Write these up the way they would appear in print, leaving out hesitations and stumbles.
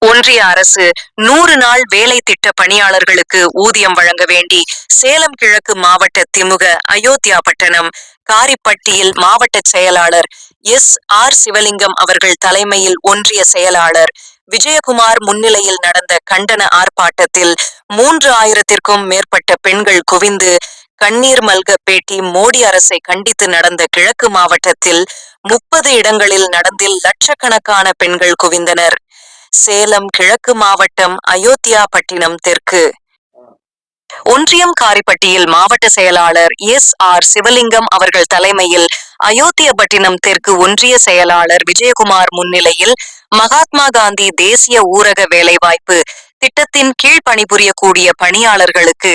ஒன்றிய அரசு 100 நாள் வேலை திட்ட பணியாளர்களுக்கு ஊதியம் வழங்க வேண்டி சேலம் கிழக்கு மாவட்ட திமுக அயோத்தியாபட்டணம் காரிப்பட்டியில் மாவட்ட செயலாளர் எஸ்.ஆர். சிவலிங்கம் அவர்கள் தலைமையில் ஒன்றிய செயலாளர் விஜயகுமார் முன்னிலையில் நடந்த கண்டன ஆர்ப்பாட்டத்தில் 3000த்திற்கும் மேற்பட்ட பெண்கள் குவிந்து கண்ணீர் மல்க பேட்டி. மோடி அரசை கண்டித்து நடந்த கிழக்கு மாவட்டத்தில் 30 இடங்களில் நடந்தில் லட்சக்கணக்கான பெண்கள் குவிந்தனர். சேலம் கிழக்கு மாவட்டம் அயோத்தியாபட்டினம் தெற்கு ஒன்றியம் காரிப்பட்டியில் மாவட்ட செயலாளர் எஸ்.ஆர். சிவலிங்கம் அவர்கள் தலைமையில் அயோத்தியாபட்டினம் தெற்கு ஒன்றிய செயலாளர் விஜயகுமார் முன்னிலையில் மகாத்மா காந்தி தேசிய ஊரக வேலைவாய்ப்பு திட்டத்தின் கீழ் பணிபுரியக்கூடிய பணியாளர்களுக்கு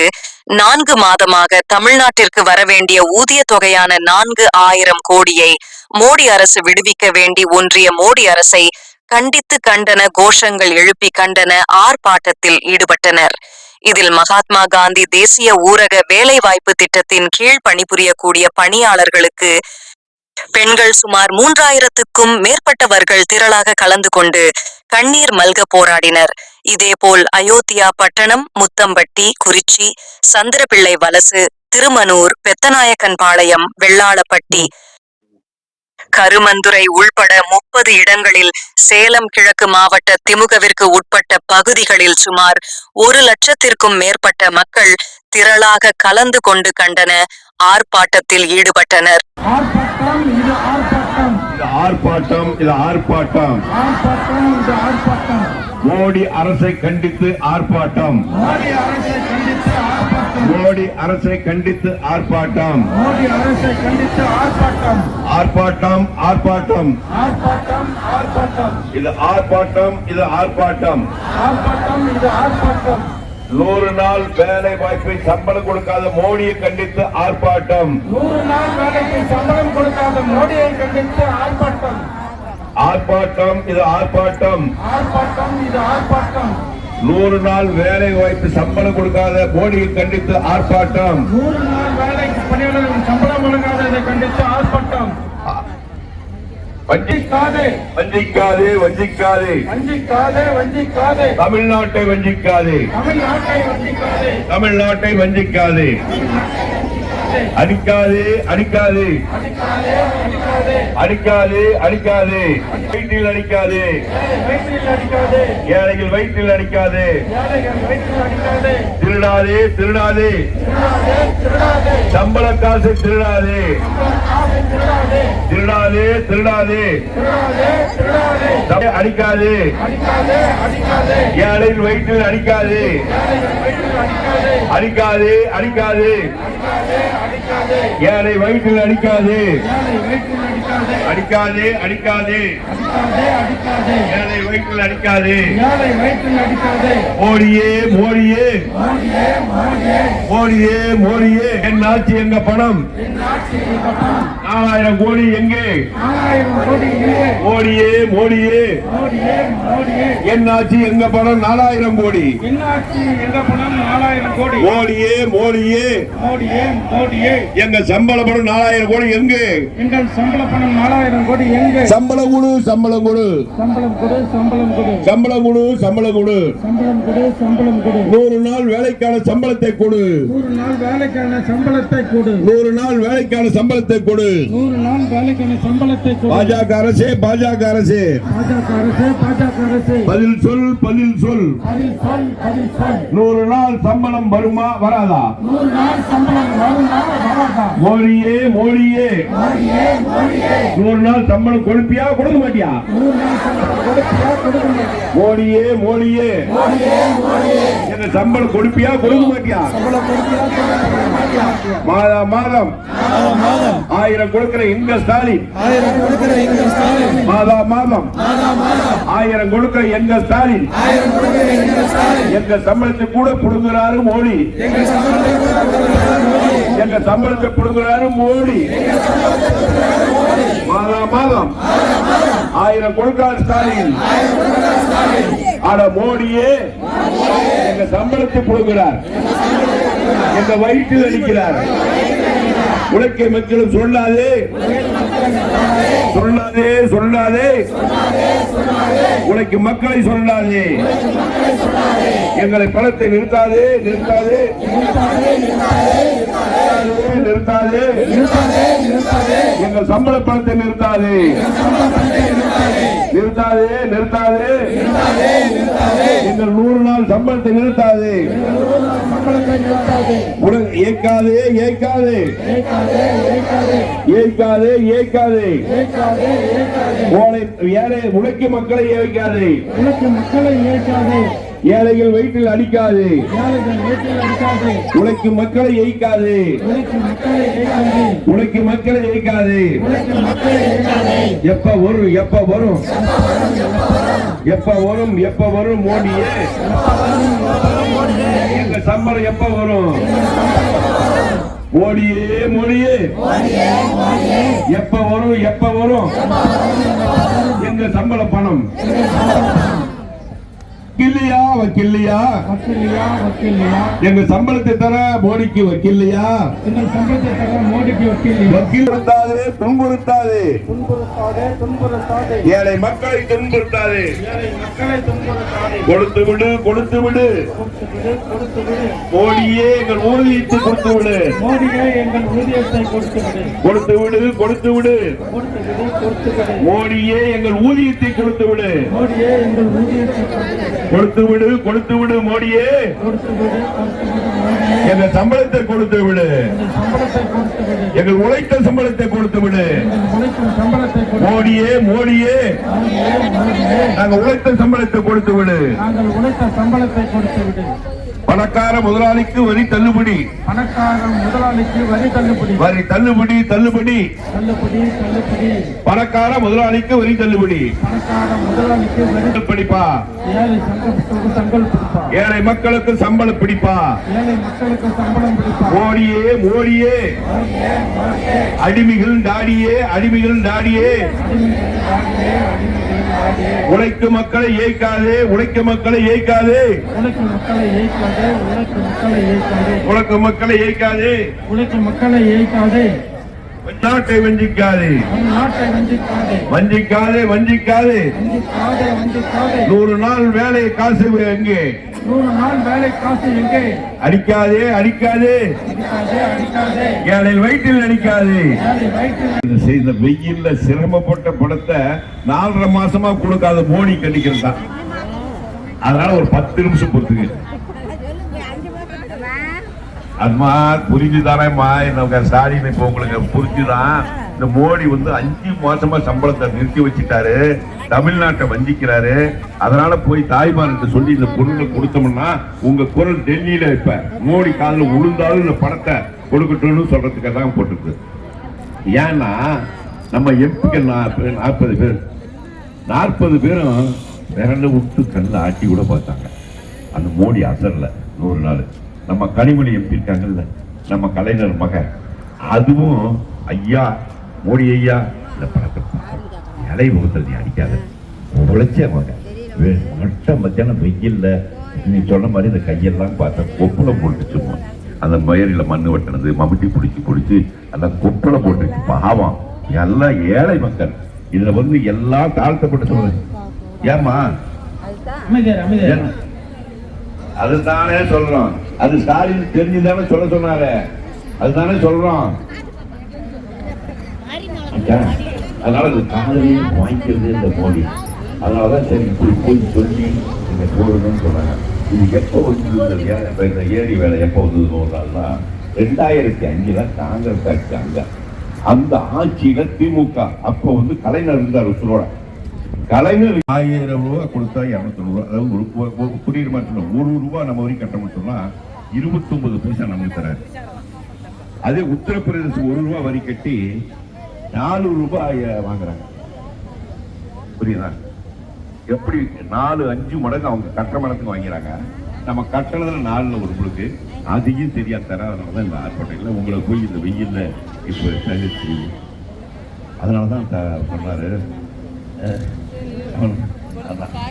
4 மாதமாக தமிழ்நாட்டிற்கு வரவேண்டிய ஊதிய தொகையான 4000 கோடியை மோடி அரசு விடுவிக்க வேண்டி ஒன்றிய மோடி அரசை கண்டித்து கண்டன கோஷங்கள் எழுப்பி கண்டன ஆர்ப்பாட்டத்தில் ஈடுபட்டனர். இதில் மகாத்மா காந்தி தேசிய ஊரக வேலைவாய்ப்பு திட்டத்தின் கீழ் பணிபுரியக்கூடிய பணியாளர்களுக்கு பெண்கள் சுமார் 3000த்துக்கும் மேற்பட்டவர்கள் திரளாக கலந்து கொண்டு கண்ணீர் மல்க போராடினர். இதேபோல் அயோத்தியா பட்டணம், முத்தம்பட்டி, குறிச்சி, சந்திரபிள்ளை வலசு, திருமனூர், பெத்தநாயக்கன்பாளையம், வெள்ளாளப்பட்டி, கருமந்துறை உள்பட 30 இடங்களில் சேலம் கிழக்கு மாவட்ட திமுகவிற்கு உட்பட்ட பகுதிகளில் சுமார் 1 லட்சத்திற்கும் மேற்பட்ட மக்கள் திரளாக கலந்து கொண்டு கண்டன ஆர்ப்பாட்டத்தில் ஈடுபட்டனர். மோடி அரசை கண்டித்து ஆர்ப்பாட்டம். மோடி அரசை கண்டித்து ஆர்ப்பாட்டம். ஆர்ப்பாட்டம் ஆர்ப்பாட்டம் இது ஆர்ப்பாட்டம். இது ஆர்ப்பாட்டம். 100 நாள் வேலை வாய்ப்பை சம்பளம் கொடுக்காத மோடியை கண்டித்து ஆர்ப்பாட்டம். 100 நாள் வேலைக்கு சம்பளம் கொடுக்காத மோடியை கண்டித்து ஆர்ப்பாட்டம். ஆர்ப்பாட்டம் இது ஆர்ப்பாட்டம். ஆர்ப்பாட்டம் இது ஆர்ப்பாட்டம். 100 நாள் வேலை வாய்ப்பு சம்பளம் கொடுக்காத மோடியை கண்டித்து ஆர்ப்பாட்டம். 100 நாள் வேலைக்கு பணியாளர்களுக்கு சம்பளம் வழங்காததை கண்டித்து ஆர்ப்பாட்டம். வஞ்சிக்காதே வஞ்சிக்காதே வஞ்சிக்காதே வஞ்சிக்காதே வஞ்சிக்காதே தமிழ்நாட்டை வஞ்சிக்காதே தமிழ்நாட்டை வஞ்சிக்காதே தமிழ்நாட்டை வஞ்சிக்காதே அடிக்காதே அடிக்காதே அடிக்காதே அடிக்காதே வயிற்றில் அடிக்காதே ஏழைகள் வயிற்றில் அடிக்காதே திருடாதே திருடாதே சம்பள காசை திருடாதே திருடாதே திருடாதே அடிக்காதே ஏழைகள் வயிற்றில் அடிக்காதே அடிக்காதே அடிக்காதே ஏழை வயிற்றில் அடிக்காதே அடிக்காதே அடிக்காதே ஏழை வயிற்றில் அடிக்காதே மோடியே மோடியே மோடியே மோடியே என் ஆட்சி எங்க பணம் 4000 கோடி எங்கே மோடியே மோடியே என் ஆட்சி எங்க பணம் 4000 கோடி மோடியே மோடியே எங்க சம்பள பணம் 4000 கோடி எங்க எங்கள் சம்பள பணம் 4000 கோடி எங்க சம்பளம் கொடு சம்பளம் கொடு சம்பளம் கொடு சம்பளம் கொடு சம்பளம் கொடு சம்பளம் கொடு சம்பளம் கொடு சம்பளம் கொடு 100 நாள் வேலைக்கான சம்பளத்தை கொடு 100 நாள் வேலைக்கான சம்பளத்தை கொடு 100 நாள் வேலைக்கான சம்பளத்தை கொடு 100 நாள் வேலைக்கான சம்பளத்தை கொடு பாஜக அரசே பாஜக அரசே பாஜக அரசே பாஜக அரசே பதில் சொல் பதில் சொல் பதில் சொல் பதில் சொல் 100 நாள் சம்பளம் வருமா வராதா 100 நாள் சம்பளம் வருமா வராதா மோடியே மோடியே மோடியே மோடியே 100 நாள் சம்பளம் கொடுப்பியா கொடுக்க மாட்டியா 100 நாள் சம்பளம் கொடுப்பியா கொடுக்க மாட்டியா மோடியே மோடியே மோடியே மோடியே என்ன சம்பளம் கொடுப்பியா கொடுக்க மாட்டியா சம்பளம் கொடுப்பியா கொடுக்க மாட்டியா மாதம் மாதம் 1000 கொடுக்கிற எங்க ஸ்டாலின் 1000 கொடுக்கிற எங்க ஸ்டாலின் மாதம் மாதம் 1000 கொடுக்கிற எங்க ஸ்டாலின் 1000 கொடுக்கிற எங்க ஸ்டாலின் எங்க சம்பளத்தை கூட புடுங்குறாரு மோடி எங்க சம்பளத்தை கூட புடுங்குறாரு மோடி எங்க சம்பளத்தை புடுங்குறாரு மோடி மாதம் மாதம் 1000 கொடுக்கிறார் ஸ்டாலின் ஆனா மோடியே எங்க சம்பளத்தை புடுங்குறார் எங்க வயிற்றில் அடிக்கிறார் உழைக்க மக்களும் சொல்லாதே சொல்லாதே சொல்லாதே உழைக்கும் மக்களை சொல்லாதே. எங்களை பணத்தை நிறுத்தாதே நிறுத்தாதே நிறுத்தாதே. எங்கள் சம்பள பணத்தை நிறுத்தாதே நிறுத்தாதே நிறுத்தாதே. எங்கள் 100 நாள் சம்பளத்தை நிறுத்தாதே. ஏற்காதே ஏற்காதே ஏற்காதே ஏற்காதே. ஏழை உழைக்கும் மக்களை ஏற்காதே. ஏழைகள் வயிற்றில் அடிக்காதே. உழைக்கும் மக்களை ஏய்க்காதே. உழைக்கும் மக்களை ஏய்க்காதே. எப்ப வரும் எப்ப வரும் எப்ப வரும் எப்ப வரும் மோடியே? எங்க சம்பளம் எப்ப வரும் மோடியே மோடியே? எப்ப வரும் எப்ப வரும் எங்க சம்பள பணம்? வக்கில்லையா வக்கில்லையா எங்க சம்பளத்தை தர மோடிக்கு வக்கில்லையா? வக்கீல் இருந்தாதே துன்புறுத்தாதே. ஏழை மக்களை துன்புறுத்தாதே. கொடுத்து விடு கொடுத்து விடு. மோடியே எங்கள் ஊதியத்தை கொடுத்து விடு. கொடுத்து விடு கொடுத்து விடு. மோடியே எங்கள் ஊதியத்தை கொடுத்து விடு. கொடுத்து விடு கொடுத்து விடு மோடியே. எங்கள் சம்பளத்தை கொடுத்து விடு. எங்கள் உழைத்த சம்பளத்தை கொடுத்து விடு. மோடியே மோடியே நாங்கள் உழைத்த சம்பளத்தை கொடுத்து விடு. பணக்கார முதலாளிக்கு வரி தள்ளுபடி. வரி தள்ளுபடி தள்ளுபடி. பணக்கார முதலாளிக்கு வரி தள்ளுபடி. படிப்பா ஏழை மக்களுக்கு சம்பளம் பிடிப்பா. மோடியே மோடியே அடிமைகள் தாடியே அடிமைகள் தாடியே. உழைக்கும் மக்களை ஏய்க்காதே உழைக்கும் மக்களை ஏய்க்காதே. உழைக்கும் மக்களை ஏய்க்காதே. நாட்டை வஞ்சிக்காதே வஞ்சிக்காதே வஞ்சிக்காதே. 100 நாள் வேலை காசு எங்கே? அடிக்காதே அடிக்காதே. ஏழை வயிற்றில் அடிக்காதே. இந்த வெயில்ல சிரமப்பட்ட படத்தை 4.5 மாசமா கொடுக்காத மோடி கண்டிக்கிறது தான். அதனால ஒரு 10 நிமிஷம் பொறுத்துக்கு. அம்மா புரிஞ்சுதானேம்மா என்ன ஸ்டாலின் இப்ப உங்களுக்கு புரிஞ்சுதான். இந்த மோடி 5 மாசமா சம்பளத்தை நிறுத்தி வச்சுட்டாரு. தமிழ்நாட்டை வஞ்சிக்கிறாரு. அதனால போய் தாய்மார்கிட்ட சொல்லி இந்த பொருளை கொடுத்தோம்னா உங்க குரல் டெல்லியில இப்ப மோடி காதுல உளுந்தாலும் இந்த படத்தை கொடுக்கட்டும்னு சொல்றதுக்காக தான் போட்டுருக்கு. ஏன்னா நம்ம எம்பிக்கள் 40 பேர் 40 பேரும் விரல விட்டு கல்ல ஆட்டி கூட பார்த்தாங்க. அந்த மோடி அசர்ல 100 நாள். நம்ம கனிமொழி எம்பி இருக்காங்கல்ல நம்ம கலைஞர் மகன், அதுவும் ஐயா மோடி ஐயா இந்த படத்தை இலை முகத்தில் நீ அடிக்காத உழைச்ச மகன் மட்ட மத்தியான வெயில்ல நீ சொன்ன மாதிரி இந்த கையெல்லாம் பார்த்தா கொப்புல போட்டுச்சுமோ. அந்த மயிரில மண்ணு வெட்டினது மம்முட்டி பிடிச்சி அந்த கொப்புல போட்டுச்சு. பாவம் எல்லாம் ஏழை மக்கள். இதுல எல்லாம் தாழ்த்தப்பட்டு சொல்றது. ஏமா அதுதானே சொல்றோம். அது ஸ்டாலின் தெரிஞ்சுதானே சொல்ல சொன்னாரு. அதுதானே சொல்றோம். அதனால அது காதலையும் வாங்கிக்கிறது இந்த மோடி. அதனாலதான் சரி இப்படி போய் சொல்லி நீங்க போடணும்னு சொன்னாங்க. இது எப்போ வந்து இந்த ஏரி வேலை எப்போ வந்ததுன்னா 2005 காங்கிரஸ் ஆட்சி. அந்த ஆட்சியில திமுக அப்போ கலைஞர் இருந்தார் உசுரோட. கலைஞர் 1000 ரூபாய் கொடுத்தா 200 ரூபாய். அதாவது ஒரு குடியிருமா 1 ரூபாய் நம்ம வரைக்கும் கட்ட மாட்டோம்னா 29 பைசா நமக்கு தராரு. அதே உத்தரப்பிரதேசம் 1 ரூபாய் வரி கட்டி 4 ரூபாய் வாங்குறாங்க. புரியுதா? எப்படி 4-5 மடங்கு அவங்க கட்டுற மடங்கு வாங்கிறாங்க. நம்ம கட்டுறதுல 4 உங்களுக்கு அதையும் சரியா தர. அதனாலதான் இந்த ஆர்ப்பாட்டம் உங்களை போய் இந்த வெயில்ல இப்ப சந்திச்சு. அதனாலதான் சொன்னாரு.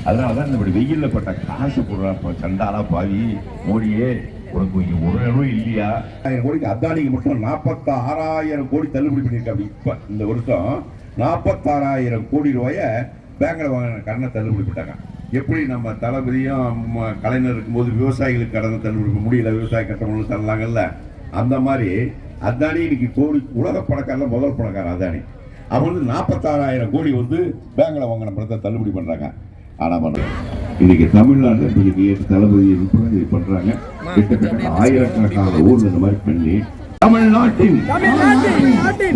அதனாலதான் இந்த வெயில்ல பட்ட காசு போடுறா சண்டாலா பாவி மோடியே உனக்கு இங்க ஒரு அளவு இல்லையா? 1000 கோடிக்கு அதானிக்கு மட்டும் 46,000 கோடி தள்ளுபடி பண்ணியிருக்காங்க. இப்ப இந்த வருஷம் 46,000 கோடி ரூபாய பேங்க்ல வாங்கின கடனை தள்ளுபடி பண்ணிட்டாங்க. எப்படி நம்ம தளபதியும் கலைஞர் இருக்கும்போது விவசாயிகளுக்கு கடனை தள்ளுபடி பண்ண முடியல, விவசாய கட்டணம் தரலாங்கல்ல, அந்த மாதிரி அதானி இன்னைக்கு கோடி உலக பணக்காரல முதல் பணக்காரன் அதானி. அவங்க வந்து 46,000 கோடி வந்து பேங்க்ல வாங்கின பணத்தை தள்ளுபடி பண்றாங்க. ஆனா இன்னைக்கு தமிழ்நாடு இன்னைக்கு தளபதி பண்றாங்க. கிட்டத்தட்ட ஆயிரக்கணக்கான ஊர்ல இந்த மாதிரி பண்ணி தமிழ்நாட்டின்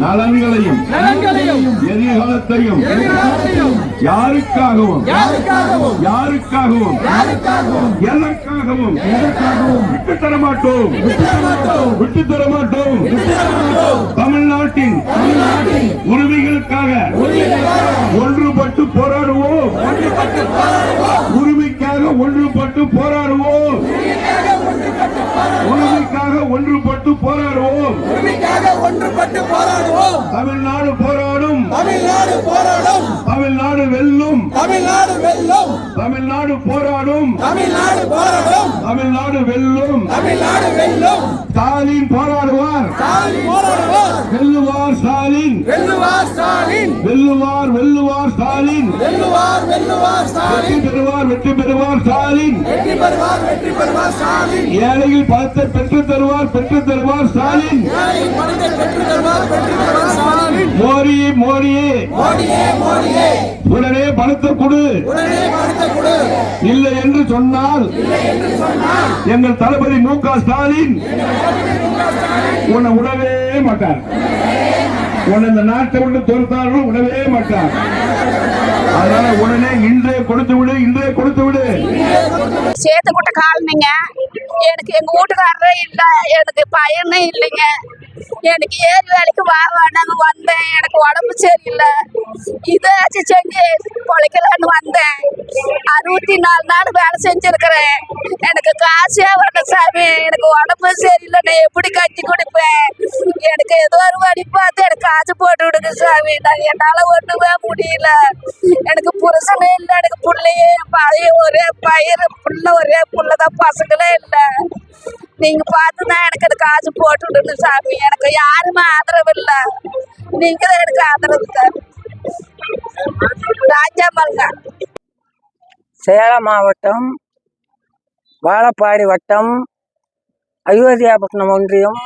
நலன்களையும் எதிர்காலத்தையும் யாருக்காகவும் எதற்காகவும் விட்டுத்தர மாட்டோம். தமிழ்நாட்டின் உரிமைகளுக்காக ஒன்றுபட்டு போராடுவோம். உரிமைக்காக ஒன்றுபட்டு போராடுவோம். உரிமைக்காக ஒன்றுபட்டு போராடுவோம். தமிழ்நாடு போராடும். தமிழ்நாடு வெல்லும். தமிழ்நாடு போராடும். தமிழ்நாடு வெல்லும். ஸ்டாலின் போராடுவார். வெல்லுவார் ஸ்டாலின். வெல்லுவார் ஸ்டாலின். வெற்றி பெறுவார் ஸ்டாலின். ஏழைகள் பணத்தை பெற்று தருவார் ஸ்டாலின். மோடியே உடனே பணத்தை கொடு. இல்லை என்று சொன்னால் எங்கள் தளபதி மு.க. ஸ்டாலின் உன்னை விடவே மாட்டார். உன்னை இந்த நாட்டை விட்டு துரத்தார்கள், விடவே மாட்டார். அதனால உடனே இன்றே கொடுத்து விடு. சேத்து கூட்ட காலனிங்க. எனக்கு எங்க வீட்டுக்காரரே இல்ல, எனக்கு பையனே இல்லைங்க. எனக்கு ஏழு வேலைக்கு வாங்க வந்தேன். எனக்கு உடம்பு சரியில்லை, இதாச்சும் செஞ்சு பொழைக்கலான்னு வந்தேன். 64 நாள் வேலை செஞ்சிருக்கிறேன். எனக்கு காசே வரல சாமி. எனக்கு உடம்பு சரியில்லை, நான் எப்படி கட்டி கொடுப்பேன்? எனக்கு ஏதோ ஒரு வழி பார்த்து எனக்கு காசு போட்டு விடுங்க சாமி. நான் என்னால ஒண்ணுமே முடியல. எனக்கு புருஷனே இல்லை, எனக்கு பிள்ளையே பையன் ஒரே பயிர் புள்ள, ஒரே புள்ளதான், பசங்களே இல்லை. நீங்க பார்த்துதான் எனக்கு அது காசு போட்டு விடுங்க சாமி. எனக்கு யாருமே ஆதரவு இல்லை, நீங்க தான் எனக்கு ஆதரவு சாமி. ராஜாமல்ங்க. சேலம் மாவட்டம் வாழப்பாடி வட்டம் அயோத்தியாபட்டினம் ஒன்றியம்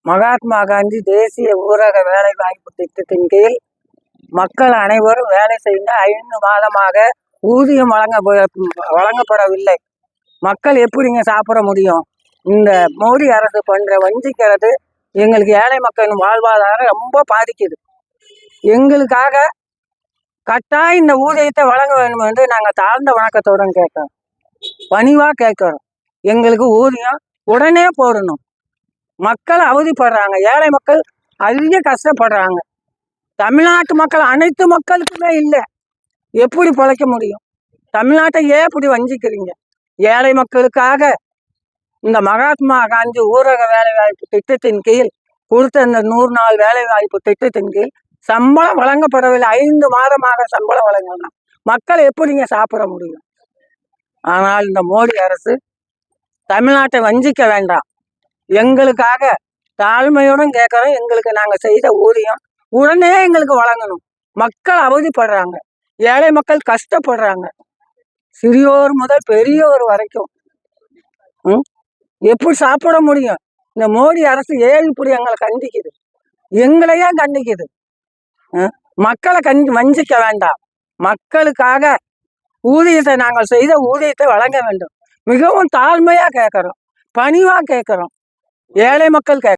மகாத்மா காந்தி தேசிய ஊரக வேலைவாய்ப்பு திட்டத்தின் கீழ் மக்கள் அனைவரும் வேலை செய்ய 5 மாதமாக ஊதியம் வழங்கப்படவில்லை. மக்கள் எப்படிங்க சாப்பிட முடியும்? இந்த மோடி அரசு பண்ற வஞ்சிக்கிறது எங்களுக்கு ஏழை மக்களின் வாழ்வாதாரம் ரொம்ப பாதிக்குது. எங்களுக்காக கட்டாயம் இந்த ஊதியத்தை வழங்க வேண்டும் என்று நாங்கள் தாழ்ந்த வணக்கத்துடன் கேட்கிறோம், பணிவாக கேட்கிறோம். எங்களுக்கு ஊதியம் உடனே போடணும். மக்கள் அவதிப்படுறாங்க, ஏழை மக்கள் அதிக கஷ்டப்படுறாங்க. தமிழ்நாட்டு மக்கள் அனைத்து மக்களுக்குமே இல்லை, எப்படி பிழைக்க முடியும்? தமிழ்நாட்டை ஏன் இப்படி வஞ்சிக்கிறீங்க? ஏழை மக்களுக்காக இந்த மகாத்மா காந்தி ஊரக வேலைவாய்ப்பு திட்டத்தின் கீழ் கொடுத்த இந்த 100 நாள் வேலைவாய்ப்பு திட்டத்தின் கீழ் சம்பளம் வழங்கப்படவில்லை. 5 மாதமாக சம்பளம் வழங்கலாம். மக்கள் எப்படிங்க சாப்பிட முடியும்? ஆனால் இந்த மோடி அரசு தமிழ்நாட்டை வஞ்சிக்க வேண்டாம். எங்களுக்காக தாழ்மையுடன் கேட்கறோம். எங்களுக்கு நாங்கள் செய்த ஊதியம் உடனே எங்களுக்கு வழங்கணும். மக்கள் அவதிப்படுறாங்க, ஏழை மக்கள் கஷ்டப்படுறாங்க, சிறியோர் முதல் பெரியோர் வரைக்கும். எப்படி சாப்பிட முடியும்? இந்த மோடி அரசு ஏன் இப்படி எங்களை கண்டிக்குது? எங்களையே கண்டிக்குது. மக்களை வஞ்சிக்க வேண்டாம். மக்களுக்காக ஊதியத்தை, நாங்கள் செய்த ஊதியத்தை வழங்க வேண்டும். மிகவும் தாழ்மையா கேட்கிறோம், பணிவா கேட்கிறோம். ஏழை மக்கள்